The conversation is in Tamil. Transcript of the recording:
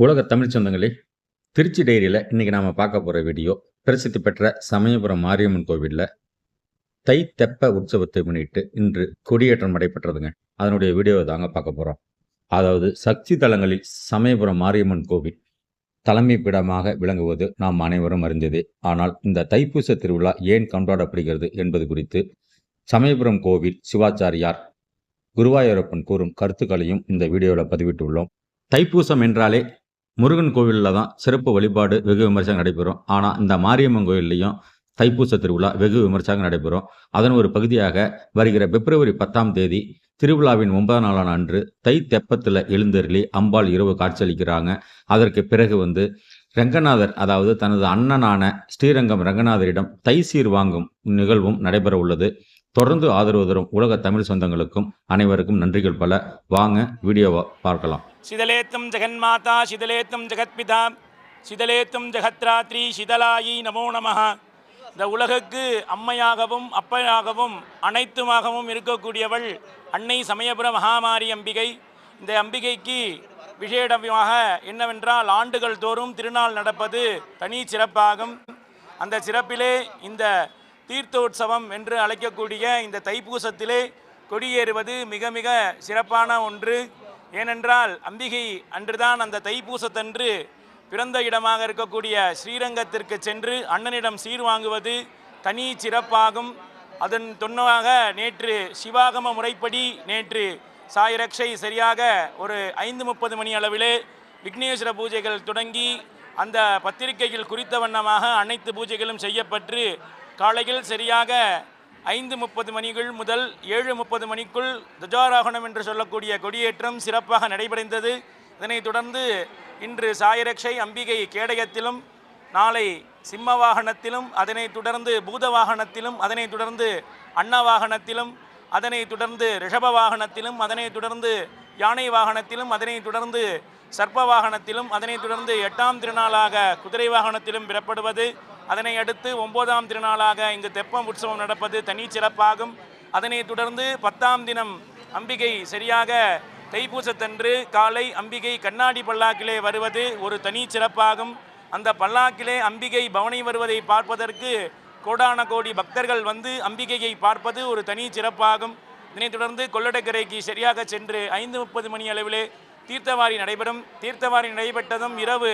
உலக தமிழ் சொந்தங்களே, திருச்சி டைரியில இன்னைக்கு நாம பார்க்க போற வீடியோ, பிரசித்தி பெற்ற சமயபுரம் மாரியம்மன் கோவில்ல தை தெப்ப உற்சவத்தை முன்னிட்டு இன்று கொடியேற்றம் நடைபெற்றதுங்க. அதனுடைய வீடியோவை தாங்க பார்க்க போறோம். அதாவது சக்தி தலங்களில் சமயபுரம் மாரியம்மன் கோவில் தலைமை பீடமாக விளங்குவது நாம் அனைவரும் அறிந்ததே. ஆனால் இந்த தைப்பூச திருவிழா ஏன் கொண்டாடப்படுகிறது என்பது குறித்து சமயபுரம் கோவில் சிவாச்சாரியார் குருவாயூரப்பன் கூறும் கருத்துக்களையும் இந்த வீடியோவில் பதிவிட்டுள்ளோம். தைப்பூசம் என்றாலே முருகன் கோவிலில் தான் சிறப்பு வழிபாடு வெகு விமர்சனம் நடைபெறும். ஆனால் இந்த மாரியம்மன் கோவில்லையும் தைப்பூச திருவிழா வெகு விமர்சனம் நடைபெறும். அதன் ஒரு பகுதியாக வருகிற பிப்ரவரி 10ஆம் தேதி திருவிழாவின் 9ஆம் நாளான அன்று தை தெப்பத்தில் எழுந்தருளி அம்பாள் இரவு காட்சியளிக்கிறாங்க. அதற்கு பிறகு ரங்கநாதர், அதாவது தனது அண்ணனான ஸ்ரீரங்கம் ரங்கநாதரிடம் தை சீர் வாங்கும் நிகழ்வும் நடைபெற உள்ளது. தொடர்ந்து ஆதரவு தரும் உலக தமிழ் சொந்தங்களுக்கும் அனைவருக்கும் நன்றிகள் பல. வாங்க வீடியோவை பார்க்கலாம். சிதலேத்தும் ஜெகன்மாதா சிதலேத்தும் ஜெகத்பிதா சிதலேத்தும் ஜெகத்ராத்ரி சிதலாயி நமோ நமஹ. இந்த உலகுக்கு அம்மையாகவும் அப்பையாகவும் அனைத்துமாகவும் இருக்கக்கூடியவள் அன்னை சமயபுர மகாமாரி அம்பிகை. இந்த அம்பிகைக்கு விசேடமாக என்னவென்றால் ஆண்டுகள் தோறும் திருநாள் நடப்பது தனி சிறப்பாகும். அந்த சிறப்பிலே இந்த தீர்த்தோற்சவம் என்று அழைக்கக்கூடிய இந்த தைப்பூசத்திலே கொடியேறுவது மிக மிக சிறப்பான ஒன்று. ஏனென்றால் அம்பிகை அன்றுதான் அந்த தைப்பூசத்தன்று பிறந்த இடமாக இருக்கக்கூடிய ஸ்ரீரங்கத்திற்கு சென்று அண்ணனிடம் சீர் வாங்குவது தனி சிறப்பாகும். அதன் தொன்னமாக நேற்று சிவாகம முறைப்படி நேற்று சாயரக்ஷை சரியாக ஒரு 5:30 மணி அளவிலே விக்னேஸ்வர பூஜைகள் தொடங்கி அந்த பத்திரிகையில் குறித்த வண்ணமாக அனைத்து பூஜைகளும் செய்யப்பட்டு காலையில் சரியாக 5:30 மணிகள் முதல் 7:30 மணிக்குள் துஜாரோகணம் என்று சொல்லக்கூடிய கொடியேற்றம் சிறப்பாக நடைபெறுந்தது. இதனைத் தொடர்ந்து இன்று சாயரக்ஷை அம்பிகை கேடயத்திலும், நாளை சிம்ம வாகனத்திலும், அதனைத் தொடர்ந்து பூத வாகனத்திலும், அதனைத் தொடர்ந்து அன்ன வாகனத்திலும், அதனைத் தொடர்ந்து ரிஷப வாகனத்திலும், அதனைத் தொடர்ந்து யானை வாகனத்திலும், அதனைத் தொடர்ந்து சர்ப்ப வாகனத்திலும், அதனைத் தொடர்ந்து 8ஆம் திருநாளாக குதிரை வாகனத்திலும் பெறப்படுவது. அதனை அடுத்து 9ஆம் திருநாளாக இங்கு தெப்பம் உற்சவம் நடப்பது தனி சிறப்பாகும். அதனைத் தொடர்ந்து 10ஆம் தினம் அம்பிகை சரியாக தைப்பூசத்தன்று காலை அம்பிகை கண்ணாடி பல்லாக்கிலே வருவது ஒரு தனி சிறப்பாகும். அந்த பல்லாக்கிலே அம்பிகை பவனி வருவதை பார்ப்பதற்கு கோடான கோடி பக்தர்கள் அம்பிகையை பார்ப்பது ஒரு தனி சிறப்பாகும். இதனைத் தொடர்ந்து கொள்ளடக்கரைக்கு சரியாக சென்று 5:30 மணி அளவிலே தீர்த்தவாரி நடைபெறும். தீர்த்தவாரி நடைபெற்றதும் இரவு